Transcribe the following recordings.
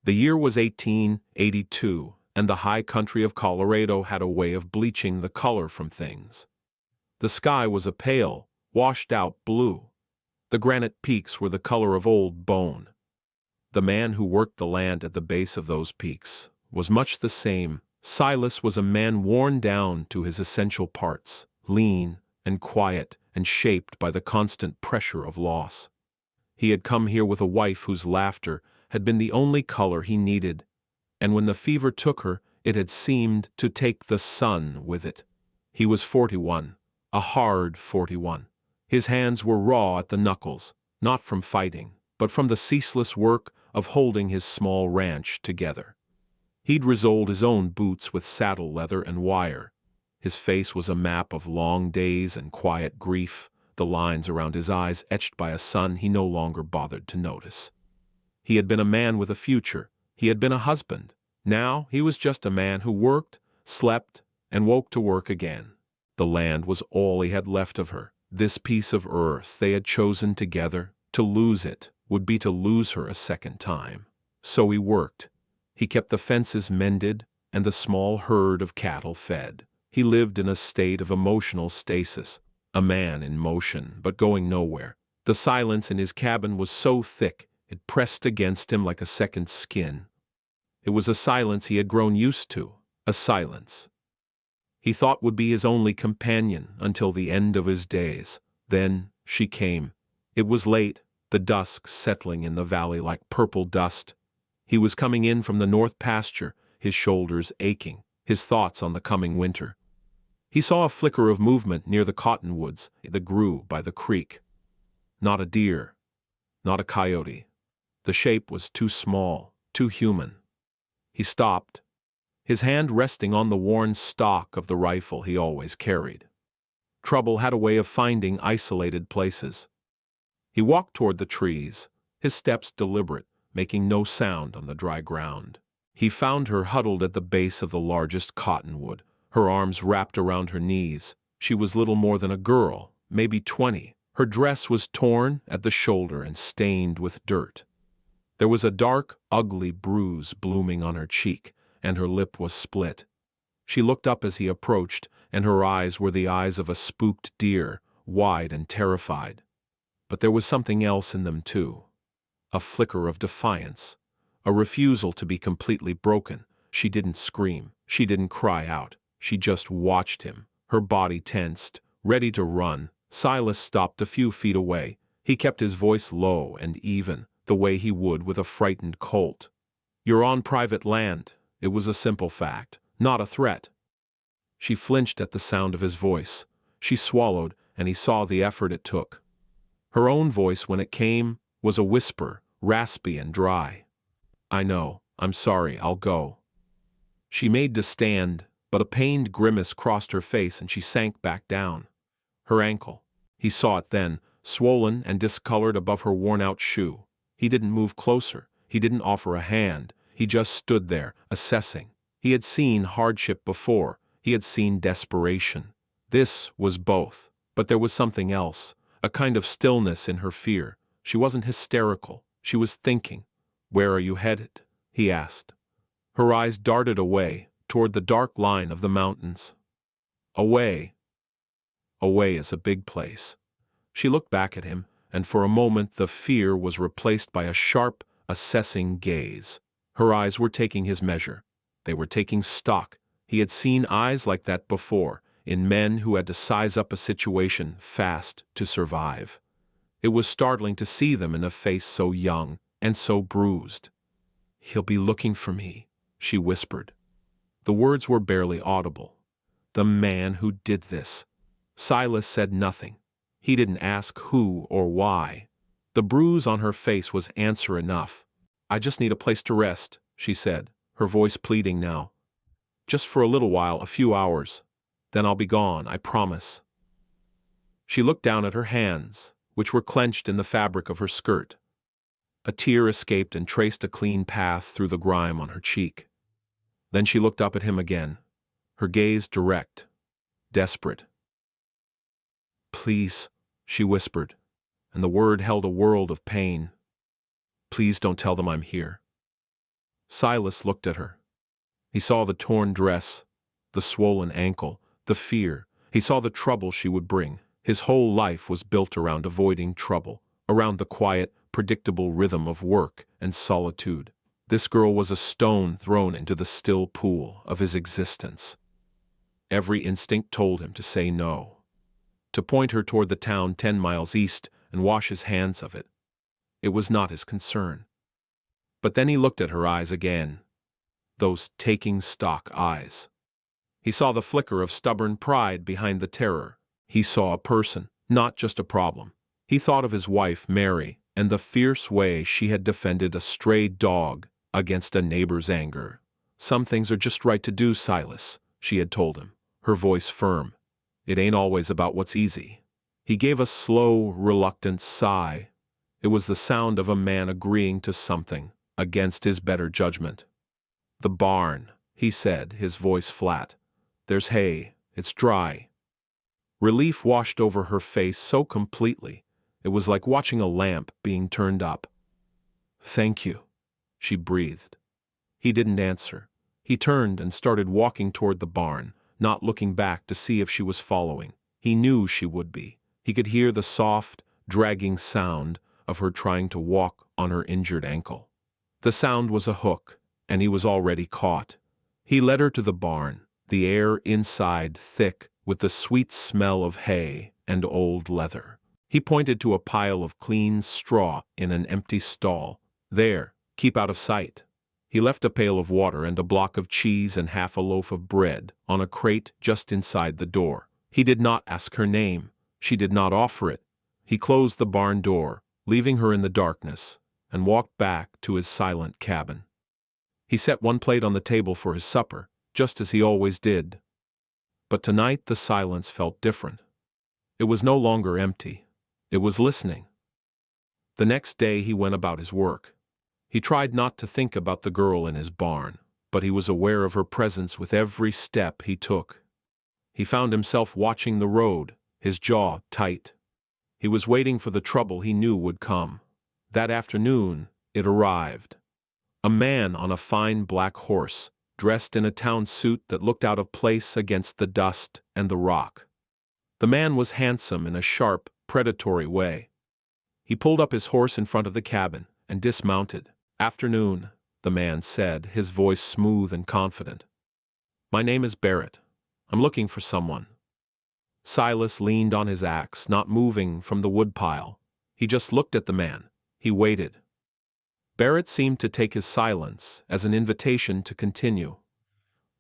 The year was 1882, and the high country of Colorado had a way of bleaching the color from things. The sky was a pale, washed-out blue. The granite peaks were the color of old bone. The man who worked the land at the base of those peaks was much the same. Silas was a man worn down to his essential parts, lean and quiet and shaped by the constant pressure of loss. He had come here with a wife whose laughter had been the only color he needed, and when the fever took her, it had seemed to take the sun with it. He was 41, a hard 41. His hands were raw at the knuckles, not from fighting, but from the ceaseless work of holding his small ranch together. He'd resoled his own boots with saddle leather and wire. His face was a map of long days and quiet grief, the lines around his eyes etched by a sun he no longer bothered to notice. He had been a man with a future. He had been a husband. Now he was just a man who worked, slept, and woke to work again. The land was all he had left of her. This piece of earth they had chosen together. To lose it would be to lose her a second time. So he worked. He kept the fences mended and the small herd of cattle fed. He lived in a state of emotional stasis, a man in motion but going nowhere. The silence in his cabin was so thick it pressed against him like a second skin. It was a silence he had grown used to, a silence he thought would be his only companion until the end of his days. Then she came. It was late, the dusk settling in the valley like purple dust. He was coming in from the north pasture, his shoulders aching, his thoughts on the coming winter. He saw a flicker of movement near the cottonwoods that grew by the creek. Not a deer, not a coyote. The shape was too small, too human. He stopped, his hand resting on the worn stock of the rifle he always carried. Trouble had a way of finding isolated places. He walked toward the trees, his steps deliberate, making no sound on the dry ground. He found her huddled at the base of the largest cottonwood, her arms wrapped around her knees. She was little more than a girl, maybe 20. Her dress was torn at the shoulder and stained with dirt. There was a dark, ugly bruise blooming on her cheek, and her lip was split. She looked up as he approached, and her eyes were the eyes of a spooked deer, wide and terrified. But there was something else in them too. A flicker of defiance, a refusal to be completely broken. She didn't scream, she didn't cry out, she just watched him, her body tensed, ready to run. Silas stopped a few feet away. He kept his voice low and even, the way he would with a frightened colt. "You're on private land." It was a simple fact, not a threat. She flinched at the sound of his voice. She swallowed, and he saw the effort it took. Her own voice, when it came, was a whisper, raspy and dry. "I know, I'm sorry, I'll go." She made to stand, but a pained grimace crossed her face and she sank back down. Her ankle. He saw it then, swollen and discolored above her worn-out shoe. He didn't move closer. He didn't offer a hand. He just stood there, assessing. He had seen hardship before. He had seen desperation. This was both. But there was something else, a kind of stillness in her fear. She wasn't hysterical. She was thinking. "Where are you headed?" he asked. Her eyes darted away, toward the dark line of the mountains. Away. Away is a big place. She looked back at him, and for a moment the fear was replaced by a sharp, assessing gaze. Her eyes were taking his measure. They were taking stock. He had seen eyes like that before, in men who had to size up a situation fast to survive. It was startling to see them in a face so young and so bruised. "He'll be looking for me," she whispered. The words were barely audible. The man who did this. Silas said nothing. He didn't ask who or why. The bruise on her face was answer enough. "I just need a place to rest," she said, her voice pleading now. "Just for a little while, a few hours. Then I'll be gone, I promise." She looked down at her hands, which were clenched in the fabric of her skirt. A tear escaped and traced a clean path through the grime on her cheek. Then she looked up at him again, her gaze direct, desperate. "Please," she whispered, and the word held a world of pain. "Please don't tell them I'm here." Silas looked at her. He saw the torn dress, the swollen ankle, the fear. He saw the trouble she would bring. His whole life was built around avoiding trouble, around the quiet, predictable rhythm of work and solitude. This girl was a stone thrown into the still pool of his existence. Every instinct told him to say no, to point her toward the town 10 miles east and wash his hands of it. It was not his concern. But then he looked at her eyes again, those taking stock eyes. He saw the flicker of stubborn pride behind the terror. He saw a person, not just a problem. He thought of his wife, Mary, and the fierce way she had defended a stray dog against a neighbor's anger. "Some things are just right to do, Silas," she had told him, her voice firm. "It ain't always about what's easy." He gave a slow, reluctant sigh. It was the sound of a man agreeing to something against his better judgment. "The barn," he said, his voice flat. "There's hay. It's dry." Relief washed over her face so completely, it was like watching a lamp being turned up. "Thank you," she breathed. He didn't answer. He turned and started walking toward the barn, not looking back to see if she was following. He knew she would be. He could hear the soft, dragging sound of her trying to walk on her injured ankle. The sound was a hook, and he was already caught. He led her to the barn, the air inside thick with the sweet smell of hay and old leather. He pointed to a pile of clean straw in an empty stall. "There, keep out of sight." He left a pail of water and a block of cheese and half a loaf of bread on a crate just inside the door. He did not ask her name. She did not offer it. He closed the barn door, leaving her in the darkness, and walked back to his silent cabin. He set one plate on the table for his supper, just as he always did. But tonight the silence felt different. It was no longer empty. It was listening. The next day he went about his work. He tried not to think about the girl in his barn, but he was aware of her presence with every step he took. He found himself watching the road, his jaw tight. He was waiting for the trouble he knew would come. That afternoon, it arrived. A man on a fine black horse, dressed in a town suit that looked out of place against the dust and the rock. The man was handsome in a sharp, predatory way. He pulled up his horse in front of the cabin and dismounted. "Afternoon," the man said, his voice smooth and confident. "My name is Barrett. I'm looking for someone." Silas leaned on his axe, not moving from the woodpile. He just looked at the man. He waited. Barrett seemed to take his silence as an invitation to continue.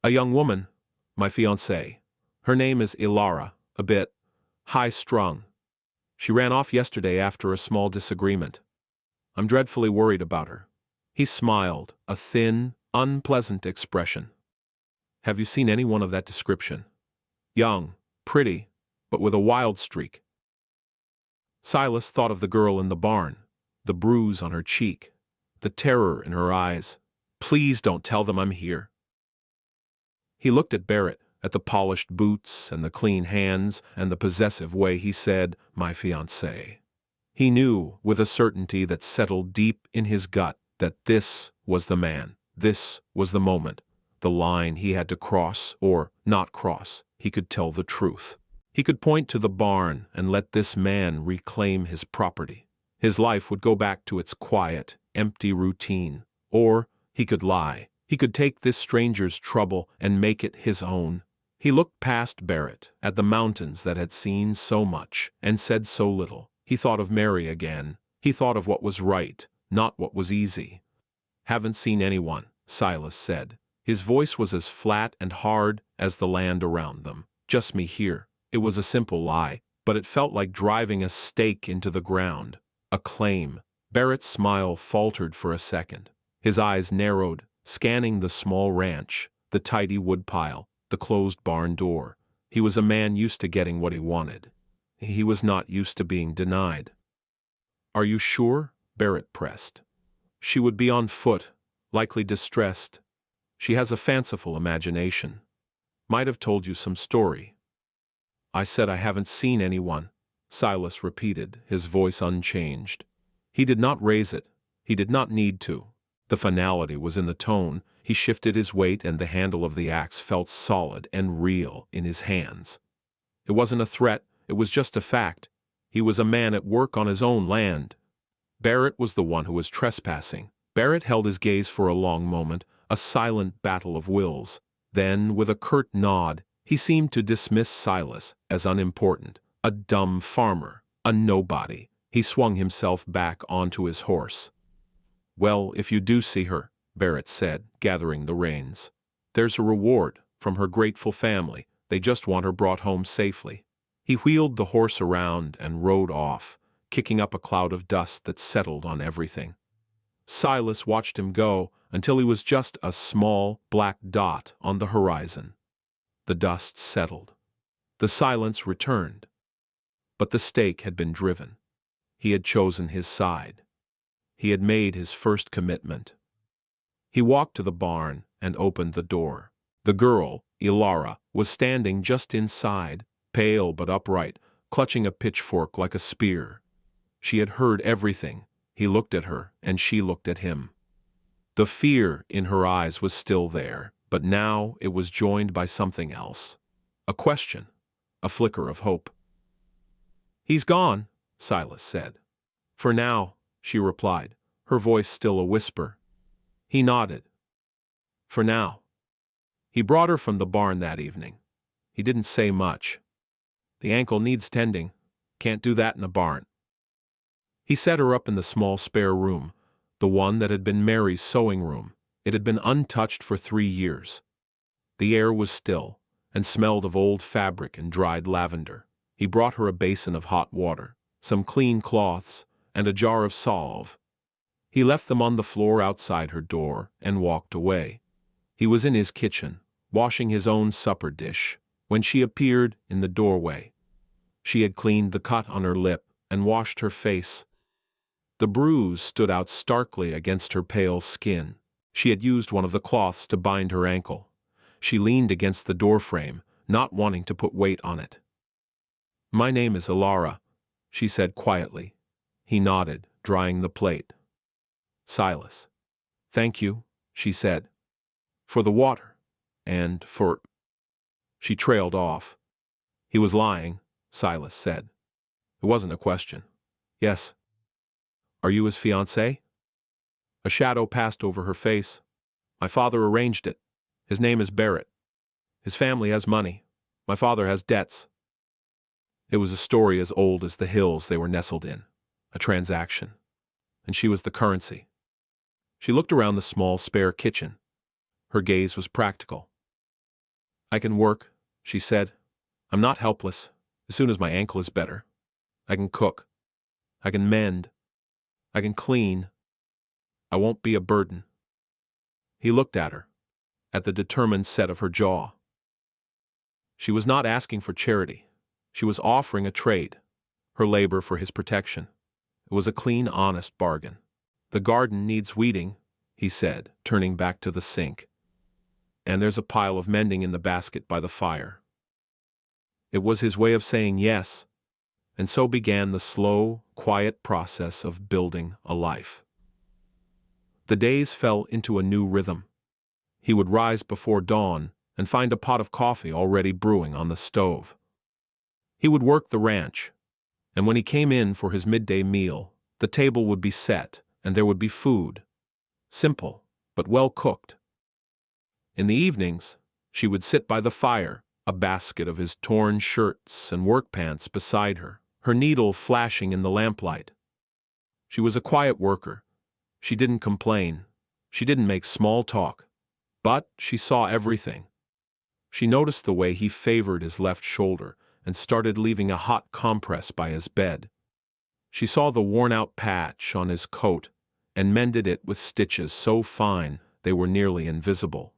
"A young woman, my fiancée. Her name is Ilara, a bit high-strung. She ran off yesterday after a small disagreement. I'm dreadfully worried about her." He smiled, a thin, unpleasant expression. "Have you seen anyone of that description? Young, pretty, but with a wild streak." Silas thought of the girl in the barn, the bruise on her cheek, the terror in her eyes. "Please don't tell them I'm here." He looked at Barrett, at the polished boots and the clean hands and the possessive way he said, "my fiancée." He knew, with a certainty that settled deep in his gut, that this was the man, this was the moment, the line he had to cross or not cross. He could tell the truth. He could point to the barn and let this man reclaim his property. His life would go back to its quiet, empty routine. Or he could lie. He could take this stranger's trouble and make it his own. He looked past Barrett, at the mountains that had seen so much and said so little. He thought of Mary again. He thought of what was right, not what was easy. "Haven't seen anyone," Silas said. His voice was as flat and hard as the land around them. "Just me here." It was a simple lie, but it felt like driving a stake into the ground. A claim. Barrett's smile faltered for a second. His eyes narrowed, scanning the small ranch, the tidy woodpile, the closed barn door. He was a man used to getting what he wanted. He was not used to being denied. "Are you sure?" Barrett pressed. "She would be on foot, likely distressed. She has a fanciful imagination. Might have told you some story." "I said I haven't seen anyone," Silas repeated, his voice unchanged. He did not raise it. He did not need to. The finality was in the tone. He shifted his weight and the handle of the axe felt solid and real in his hands. It wasn't a threat, it was just a fact. He was a man at work on his own land. Barrett was the one who was trespassing. Barrett held his gaze for a long moment, a silent battle of wills. Then, with a curt nod, he seemed to dismiss Silas as unimportant, a dumb farmer, a nobody. He swung himself back onto his horse. "Well, if you do see her," Barrett said, gathering the reins, "there's a reward from her grateful family. They just want her brought home safely." He wheeled the horse around and rode off, kicking up a cloud of dust that settled on everything. Silas watched him go until he was just a small, black dot on the horizon. The dust settled. The silence returned. But the stake had been driven. He had chosen his side. He had made his first commitment. He walked to the barn and opened the door. The girl, Ilara, was standing just inside, pale but upright, clutching a pitchfork like a spear. She had heard everything. He looked at her, and she looked at him. The fear in her eyes was still there, but now it was joined by something else. A question, a flicker of hope. "He's gone," Silas said. "For now," she replied, her voice still a whisper. He nodded. "For now." He brought her from the barn that evening. He didn't say much. "The ankle needs tending. Can't do that in a barn." He set her up in the small spare room, the one that had been Mary's sewing room. It had been untouched for 3 years. The air was still, and smelled of old fabric and dried lavender. He brought her a basin of hot water, some clean cloths, and a jar of salve. He left them on the floor outside her door and walked away. He was in his kitchen, washing his own supper dish, when she appeared in the doorway. She had cleaned the cut on her lip and washed her face. The bruise stood out starkly against her pale skin. She had used one of the cloths to bind her ankle. She leaned against the doorframe, not wanting to put weight on it. "My name is Ilara," she said quietly. He nodded, drying the plate. "Silas." "Thank you," she said. "For the water. And for—" She trailed off. "He was lying," Silas said. It wasn't a question. "Yes." "Are you his fiancé?" A shadow passed over her face. "My father arranged it. His name is Barrett. His family has money. My father has debts." It was a story as old as the hills they were nestled in. A transaction. And she was the currency. She looked around the small spare kitchen. Her gaze was practical. "I can work," she said. "I'm not helpless. As soon as my ankle is better. I can cook. I can mend. I can clean. I won't be a burden." He looked at her, at the determined set of her jaw. She was not asking for charity. She was offering a trade, her labor for his protection. It was a clean, honest bargain. "The garden needs weeding," he said, turning back to the sink. "And there's a pile of mending in the basket by the fire." It was his way of saying yes, and so began the slow, quiet process of building a life. The days fell into a new rhythm. He would rise before dawn and find a pot of coffee already brewing on the stove. He would work the ranch, and when he came in for his midday meal, the table would be set and there would be food. Simple, but well cooked. In the evenings, she would sit by the fire, a basket of his torn shirts and work pants beside her, her needle flashing in the lamplight. She was a quiet worker. She didn't complain. She didn't make small talk. But she saw everything. She noticed the way he favored his left shoulder and started leaving a hot compress by his bed. She saw the worn-out patch on his coat and mended it with stitches so fine they were nearly invisible.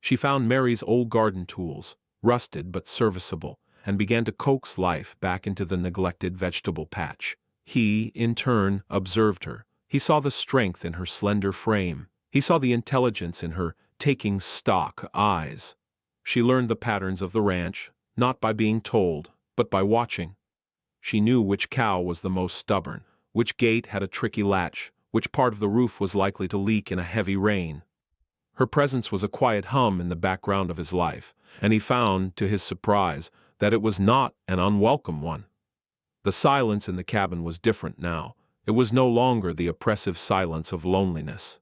She found Mary's old garden tools, rusted but serviceable, and began to coax life back into the neglected vegetable patch. He, in turn, observed her. He saw the strength in her slender frame. He saw the intelligence in her taking stock eyes. She learned the patterns of the ranch, not by being told, but by watching. She knew which cow was the most stubborn, which gate had a tricky latch, which part of the roof was likely to leak in a heavy rain. Her presence was a quiet hum in the background of his life, and he found, to his surprise, that it was not an unwelcome one. The silence in the cabin was different now. It was no longer the oppressive silence of loneliness.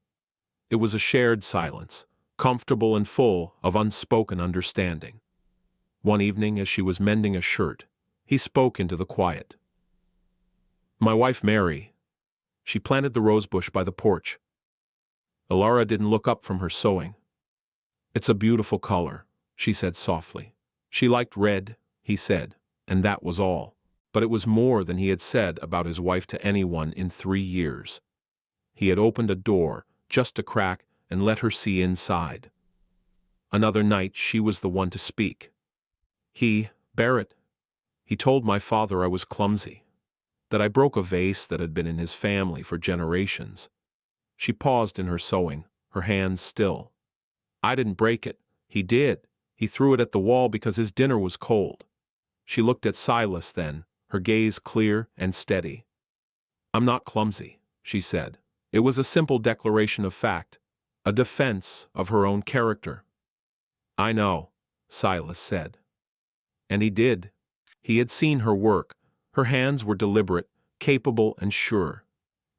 It was a shared silence, comfortable and full of unspoken understanding. One evening, as she was mending a shirt, he spoke into the quiet. "My wife Mary." She planted the rosebush by the porch. Ilara didn't look up from her sewing. "It's a beautiful color," she said softly. She liked red, he said, and that was all. But it was more than he had said about his wife to anyone in 3 years. He had opened a door, just a crack, and let her see inside. Another night she was the one to speak. Barrett, he told my father I was clumsy, that I broke a vase that had been in his family for generations. She paused in her sewing, her hands still. "I didn't break it. He did. He threw it at the wall because his dinner was cold." She looked at Silas then, her gaze clear and steady. "I'm not clumsy," she said. It was a simple declaration of fact, a defense of her own character. "I know," Silas said. And he did. He had seen her work. Her hands were deliberate, capable and sure.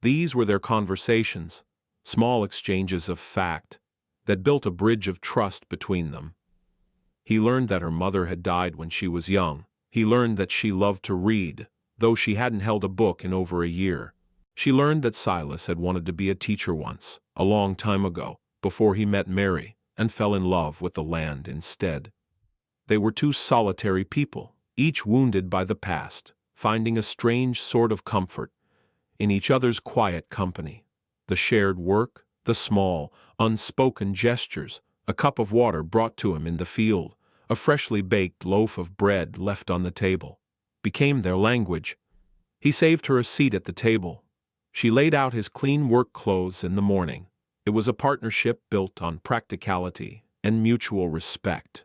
These were their conversations, small exchanges of fact, that built a bridge of trust between them. He learned that her mother had died when she was young. He learned that she loved to read, though she hadn't held a book in over a year. She learned that Silas had wanted to be a teacher once, a long time ago, before he met Mary, and fell in love with the land instead. They were two solitary people, each wounded by the past, finding a strange sort of comfort in each other's quiet company. The shared work, the small, unspoken gestures, a cup of water brought to him in the field, a freshly baked loaf of bread left on the table, became their language. He saved her a seat at the table. She laid out his clean work clothes in the morning. It was a partnership built on practicality and mutual respect.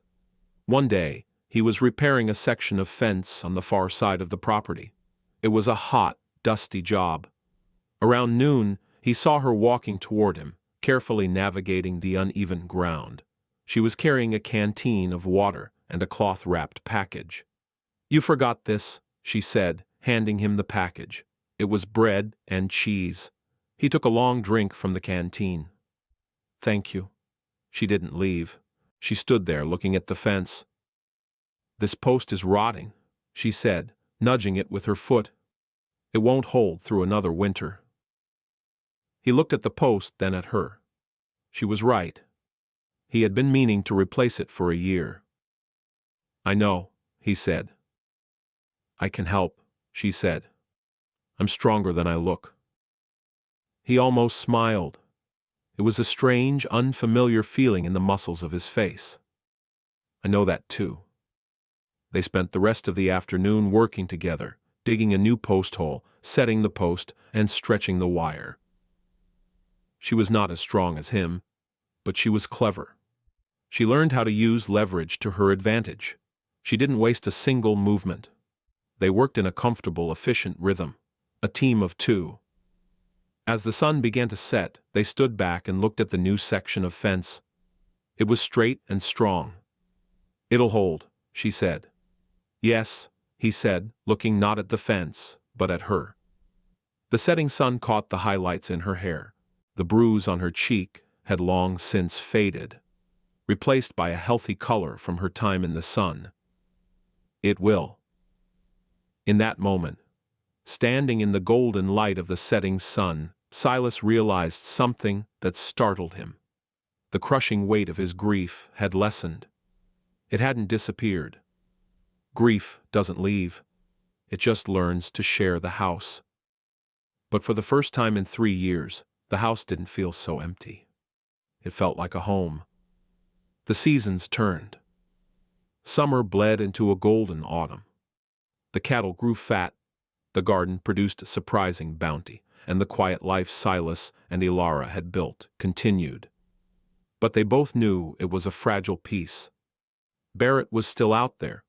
One day, he was repairing a section of fence on the far side of the property. It was a hot, dusty job. Around noon, he saw her walking toward him, carefully navigating the uneven ground. She was carrying a canteen of water and a cloth-wrapped package. "You forgot this," she said, handing him the package. It was bread and cheese. He took a long drink from the canteen. "Thank you." She didn't leave. She stood there looking at the fence. "This post is rotting," she said, nudging it with her foot. "It won't hold through another winter." He looked at the post, then at her. She was right. He had been meaning to replace it for a year. "I know," he said. "I can help," she said. "I'm stronger than I look." He almost smiled. It was a strange, unfamiliar feeling in the muscles of his face. "I know that too." They spent the rest of the afternoon working together, digging a new post hole, setting the post, and stretching the wire. She was not as strong as him, but she was clever. She learned how to use leverage to her advantage. She didn't waste a single movement. They worked in a comfortable, efficient rhythm, a team of two. As the sun began to set, they stood back and looked at the new section of fence. It was straight and strong. "It'll hold," she said. "Yes," he said, looking not at the fence, but at her. The setting sun caught the highlights in her hair. The bruise on her cheek had long since faded, replaced by a healthy color from her time in the sun. "It will." In that moment, standing in the golden light of the setting sun, Silas realized something that startled him. The crushing weight of his grief had lessened. It hadn't disappeared. Grief doesn't leave. It just learns to share the house. But for the first time in 3 years, the house didn't feel so empty. It felt like a home. The seasons turned. Summer bled into a golden autumn. The cattle grew fat. The garden produced a surprising bounty, and the quiet life Silas and Ilara had built continued. But they both knew it was a fragile piece. Barrett was still out there.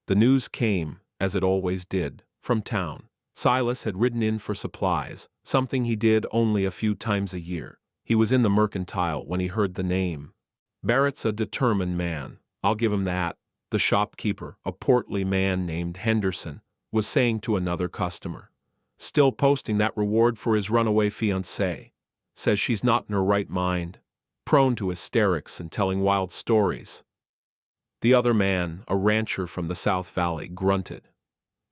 The news came, as it always did, from town. Silas had ridden in for supplies, something he did only a few times a year. He was in the mercantile when he heard the name. Barrett's a determined man, I'll give him that, the shopkeeper, a portly man named Henderson, was saying to another customer. Still posting that reward for his runaway fiancée. Says she's not in her right mind. Prone to hysterics and telling wild stories. The other man, a rancher from the South Valley, grunted.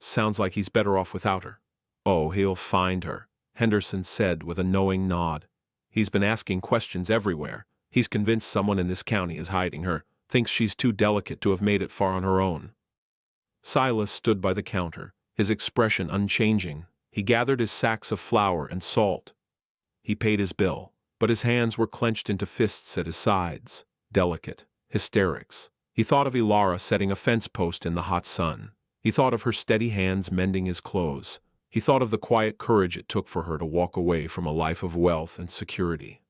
Sounds like he's better off without her. Oh, he'll find her, Henderson said with a knowing nod. He's been asking questions everywhere. He's convinced someone in this county is hiding her, thinks she's too delicate to have made it far on her own. Silas stood by the counter, his expression unchanging. He gathered his sacks of flour and salt. He paid his bill, but his hands were clenched into fists at his sides. Delicate. Hysterics. He thought of Ilara setting a fence post in the hot sun. He thought of her steady hands mending his clothes. He thought of the quiet courage it took for her to walk away from a life of wealth and security.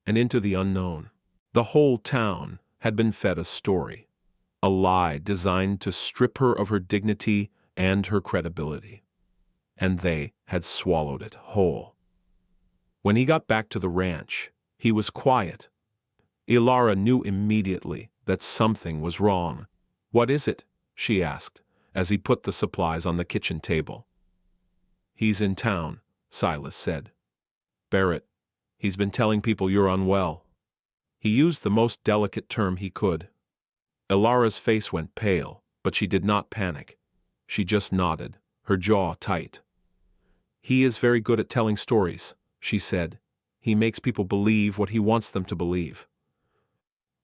And into the unknown. The whole town had been fed a story. A lie designed to strip her of her dignity and her credibility. And they had swallowed it whole. When he got back to the ranch, he was quiet. Ilara knew immediately that something was wrong. What is it? She asked, as he put the supplies on the kitchen table. He's in town, Silas said. Barrett, he's been telling people you're unwell. He used the most delicate term he could. Ilara's face went pale, but she did not panic. She just nodded, her jaw tight. He is very good at telling stories, she said. He makes people believe what he wants them to believe.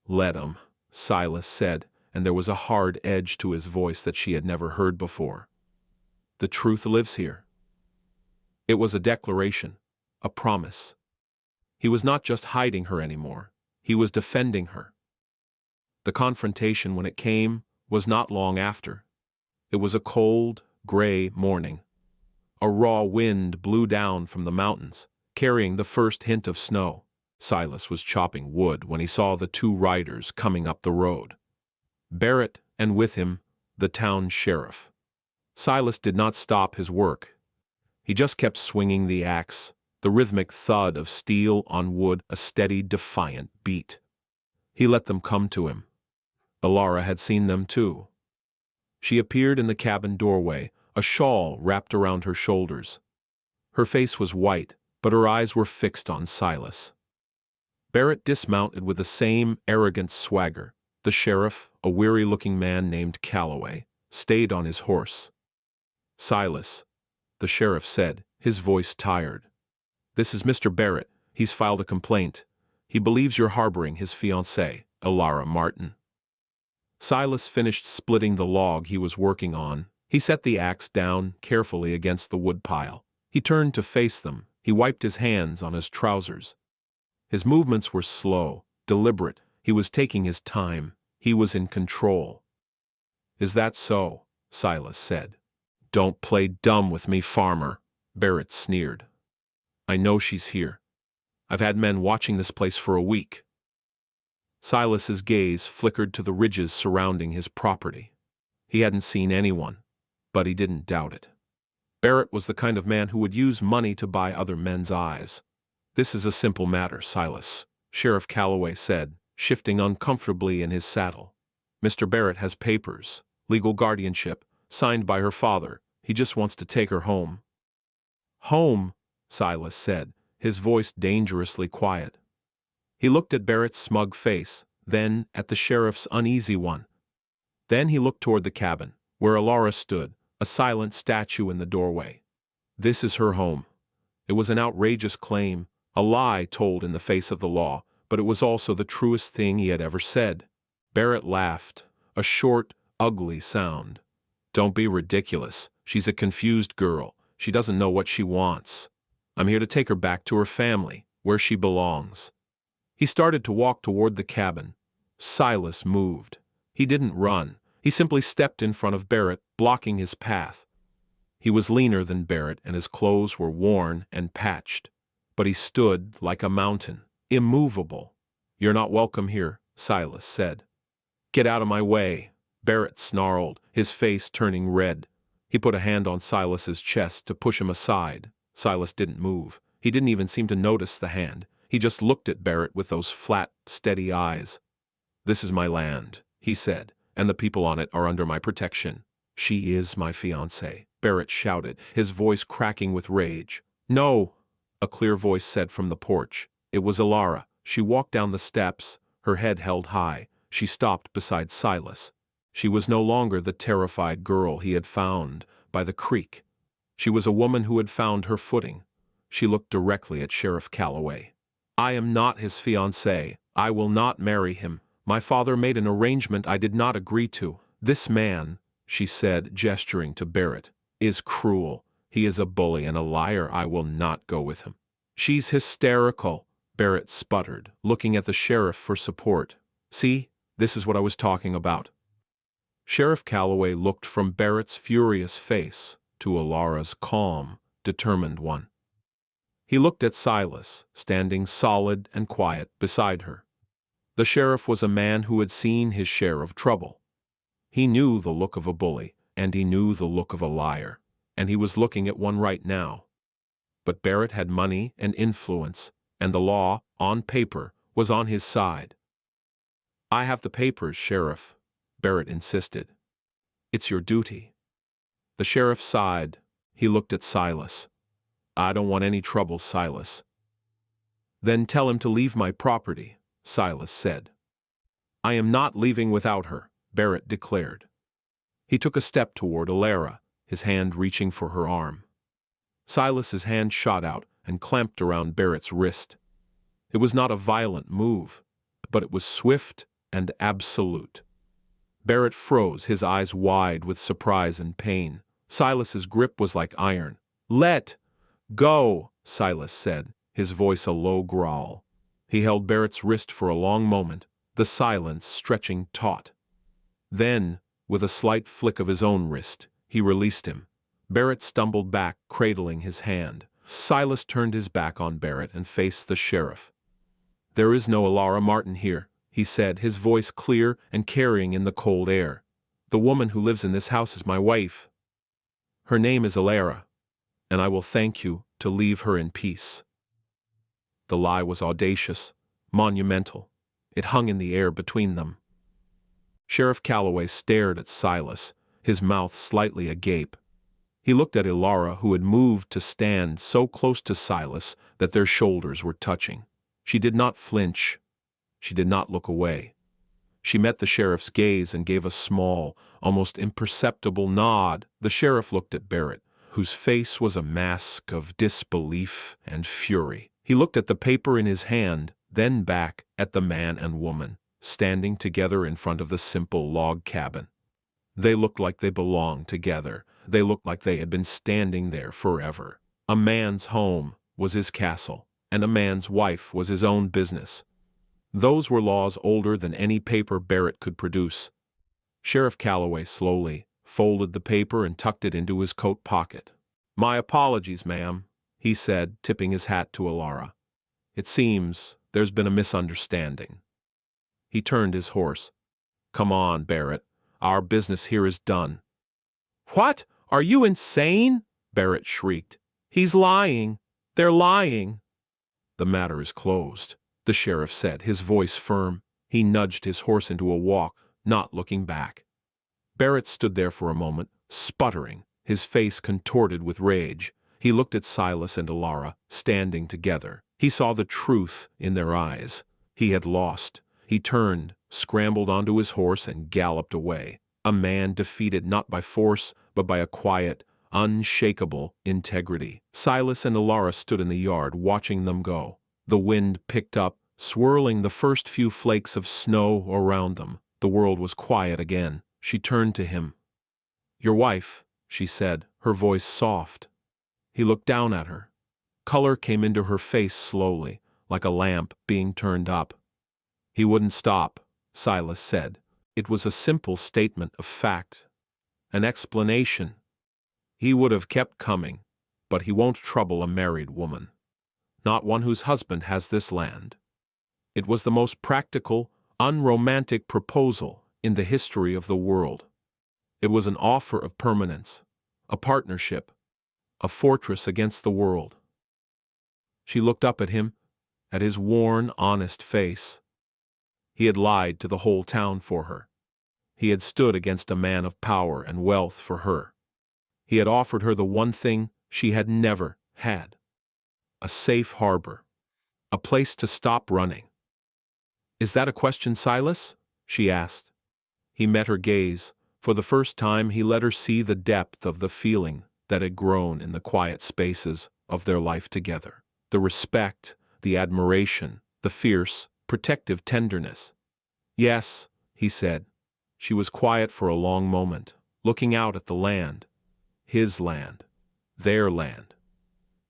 Let him, Silas said, and there was a hard edge to his voice that she had never heard before. The truth lives here. It was a declaration, a promise. He was not just hiding her anymore, he was defending her. The confrontation, when it came, was not long after. It was a cold, gray morning. A raw wind blew down from the mountains, carrying the first hint of snow. Silas was chopping wood when he saw the two riders coming up the road. Barrett, and with him, the town sheriff. Silas did not stop his work. He just kept swinging the axe, the rhythmic thud of steel on wood, a steady, defiant beat. He let them come to him. Ilara had seen them too. She appeared in the cabin doorway, a shawl wrapped around her shoulders. Her face was white, but her eyes were fixed on Silas. Barrett dismounted with the same arrogant swagger. The sheriff, a weary-looking man named Cowboy, stayed on his horse. Silas, the sheriff said, his voice tired. This is Mr. Barrett. He's filed a complaint. He believes you're harboring his fiancée, Ilara Martin. Silas finished splitting the log he was working on. He set the axe down carefully against the woodpile. He turned to face them. He wiped his hands on his trousers. His movements were slow, deliberate. He was taking his time. He was in control. Is that so? Silas said. Don't play dumb with me, farmer, Barrett sneered. I know she's here. I've had men watching this place for a week. Silas's gaze flickered to the ridges surrounding his property. He hadn't seen anyone, but he didn't doubt it. Barrett was the kind of man who would use money to buy other men's eyes. This is a simple matter, Silas, Sheriff Calloway said, shifting uncomfortably in his saddle. Mr. Barrett has papers, legal guardianship, signed by her father. He just wants to take her home. Home, Silas said, his voice dangerously quiet. He looked at Barrett's smug face, then at the sheriff's uneasy one. Then he looked toward the cabin, where Ilara stood, a silent statue in the doorway. This is her home. It was an outrageous claim, a lie told in the face of the law, but it was also the truest thing he had ever said. Barrett laughed, a short, ugly sound. Don't be ridiculous. She's a confused girl. She doesn't know what she wants. I'm here to take her back to her family, where she belongs. He started to walk toward the cabin. Silas moved. He didn't run. He simply stepped in front of Barrett, blocking his path. He was leaner than Barrett, and his clothes were worn and patched. But he stood like a mountain, immovable. You're not welcome here, Silas said. Get out of my way, Barrett snarled, his face turning red. He put a hand on Silas's chest to push him aside. Silas didn't move. He didn't even seem to notice the hand. He just looked at Barrett with those flat, steady eyes. "This is my land," he said, "and the people on it are under my protection." "She is my fiancée," Barrett shouted, his voice cracking with rage. "No," a clear voice said from the porch. It was Ilara. She walked down the steps, her head held high. She stopped beside Silas. She was no longer the terrified girl he had found by the creek. She was a woman who had found her footing. She looked directly at Sheriff Calloway. "I am not his fiancée. I will not marry him. My father made an arrangement I did not agree to. This man," she said, gesturing to Barrett, "is cruel. He is a bully and a liar. I will not go with him." "She's hysterical," Barrett sputtered, looking at the sheriff for support. "See, this is what I was talking about." Sheriff Calloway looked from Barrett's furious face to Ilara's calm, determined one. He looked at Silas, standing solid and quiet beside her. The sheriff was a man who had seen his share of trouble. He knew the look of a bully, and he knew the look of a liar, and he was looking at one right now. But Barrett had money and influence, and the law, on paper, was on his side. "I have the papers, Sheriff," Barrett insisted. "It's your duty." The sheriff sighed. He looked at Silas. "I don't want any trouble, Silas." "Then tell him to leave my property," Silas said. "I am not leaving without her," Barrett declared. He took a step toward Ilara, his hand reaching for her arm. Silas's hand shot out and clamped around Barrett's wrist. It was not a violent move, but it was swift and absolute. Barrett froze, his eyes wide with surprise and pain. Silas's grip was like iron. "Let go," Silas said, his voice a low growl. He held Barrett's wrist for a long moment, the silence stretching taut. Then, with a slight flick of his own wrist, he released him. Barrett stumbled back, cradling his hand. Silas turned his back on Barrett and faced the sheriff. "There is no Ilara Martin here," he said, his voice clear and carrying in the cold air. "The woman who lives in this house is my wife. Her name is Ilara, and I will thank you to leave her in peace." The lie was audacious, monumental. It hung in the air between them. Sheriff Calloway stared at Silas, his mouth slightly agape. He looked at Ilara, who had moved to stand so close to Silas that their shoulders were touching. She did not flinch. She did not look away. She met the sheriff's gaze and gave a small, almost imperceptible nod. The sheriff looked at Barrett, whose face was a mask of disbelief and fury. He looked at the paper in his hand, then back at the man and woman, standing together in front of the simple log cabin. They looked like they belonged together. They looked like they had been standing there forever. A man's home was his castle, and a man's wife was his own business. Those were laws older than any paper Barrett could produce. Sheriff Calloway slowly folded the paper and tucked it into his coat pocket. "My apologies, ma'am," he said, tipping his hat to Ilara. "It seems there's been a misunderstanding." He turned his horse. "Come on, Barrett. Our business here is done." "What? Are you insane?" Barrett shrieked. "He's lying. They're lying." "The matter is closed," the sheriff said, his voice firm. He nudged his horse into a walk, not looking back. Barrett stood there for a moment, sputtering, his face contorted with rage. He looked at Silas and Ilara, standing together. He saw the truth in their eyes. He had lost. He turned, scrambled onto his horse, and galloped away. A man defeated not by force, but by a quiet, unshakable integrity. Silas and Ilara stood in the yard, watching them go. The wind picked up, swirling the first few flakes of snow around them. The world was quiet again. She turned to him. "Your wife," she said, her voice soft. He looked down at her. Color came into her face slowly, like a lamp being turned up. "He wouldn't stop," Silas said. It was a simple statement of fact. An explanation. "He would have kept coming, but he won't trouble a married woman. Not one whose husband has this land." It was the most practical, unromantic proposal in the history of the world. It was an offer of permanence, a partnership, a fortress against the world. She looked up at him, at his worn, honest face. He had lied to the whole town for her. He had stood against a man of power and wealth for her. He had offered her the one thing she had never had: a safe harbor, a place to stop running. "Is that a question, Silas?" she asked. He met her gaze. For the first time he let her see the depth of the feeling that had grown in the quiet spaces of their life together. The respect, the admiration, the fierce, protective tenderness. "Yes," he said. She was quiet for a long moment, looking out at the land. His land. Their land.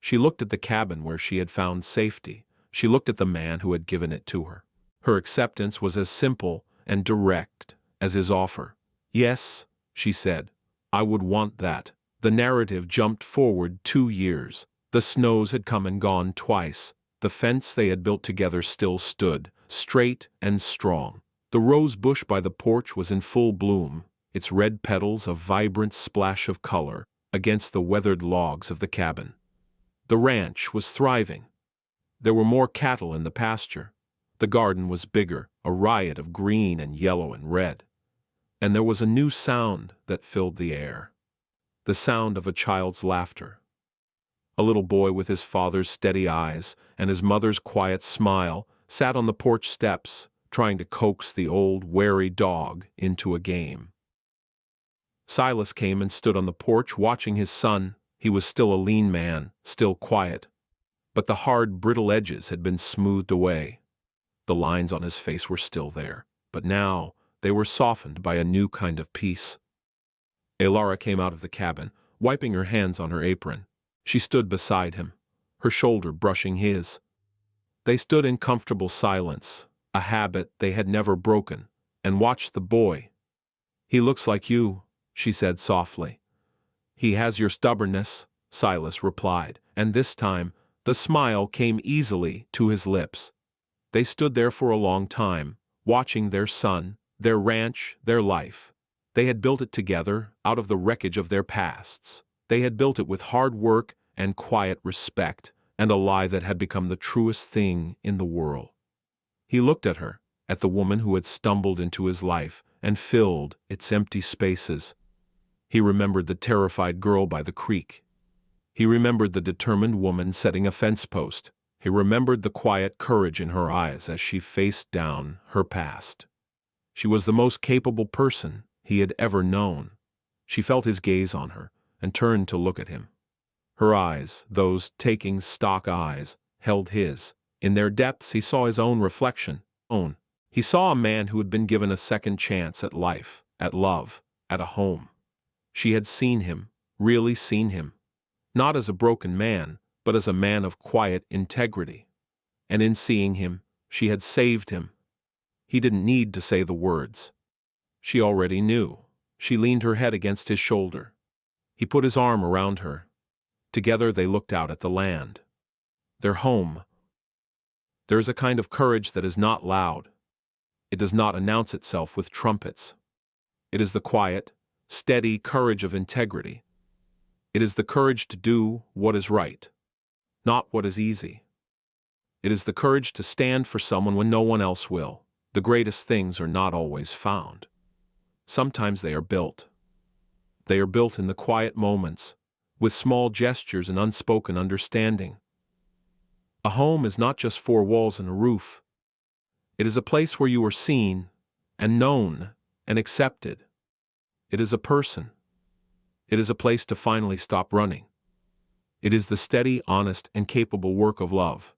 She looked at the cabin where she had found safety. She looked at the man who had given it to her. Her acceptance was as simple and direct as his offer. "Yes," she said, "I would want that." The narrative jumped forward 2 years. The snows had come and gone twice. The fence they had built together still stood, straight and strong. The rose bush by the porch was in full bloom, its red petals a vibrant splash of color against the weathered logs of the cabin. The ranch was thriving. There were more cattle in the pasture. The garden was bigger, a riot of green and yellow and red. And there was a new sound that filled the air. The sound of a child's laughter. A little boy with his father's steady eyes and his mother's quiet smile sat on the porch steps, trying to coax the old, wary dog into a game. Silas came and stood on the porch watching his son. He was still a lean man, still quiet. But the hard, brittle edges had been smoothed away. The lines on his face were still there, but now they were softened by a new kind of peace. Elara came out of the cabin, wiping her hands on her apron. She stood beside him, her shoulder brushing his. They stood in comfortable silence, a habit they had never broken, and watched the boy. "He looks like you," she said softly. "He has your stubbornness," Silas replied, and this time the smile came easily to his lips. They stood there for a long time, watching their son, their ranch, their life. They had built it together, out of the wreckage of their pasts. They had built it with hard work and quiet respect, and a lie that had become the truest thing in the world. He looked at her, at the woman who had stumbled into his life and filled its empty spaces. He remembered the terrified girl by the creek. He remembered the determined woman setting a fence post. He remembered the quiet courage in her eyes as she faced down her past. She was the most capable person he had ever known. She felt his gaze on her and turned to look at him. Her eyes, those taking stock eyes, held his. In their depths he saw his own reflection. He saw a man who had been given a second chance at life, at love, at a home. She had seen him, really seen him. Not as a broken man, but as a man of quiet integrity. And in seeing him, she had saved him. He didn't need to say the words. She already knew. She leaned her head against his shoulder. He put his arm around her. Together they looked out at the land. Their home. There is a kind of courage that is not loud. It does not announce itself with trumpets. It is the quiet, steady courage of integrity. It is the courage to do what is right, not what is easy. It is the courage to stand for someone when no one else will. The greatest things are not always found. Sometimes they are built. They are built in the quiet moments, with small gestures and unspoken understanding. A home is not just four walls and a roof. It is a place where you are seen, and known, and accepted. It is a person. It is a place to finally stop running. It is the steady, honest, and capable work of love.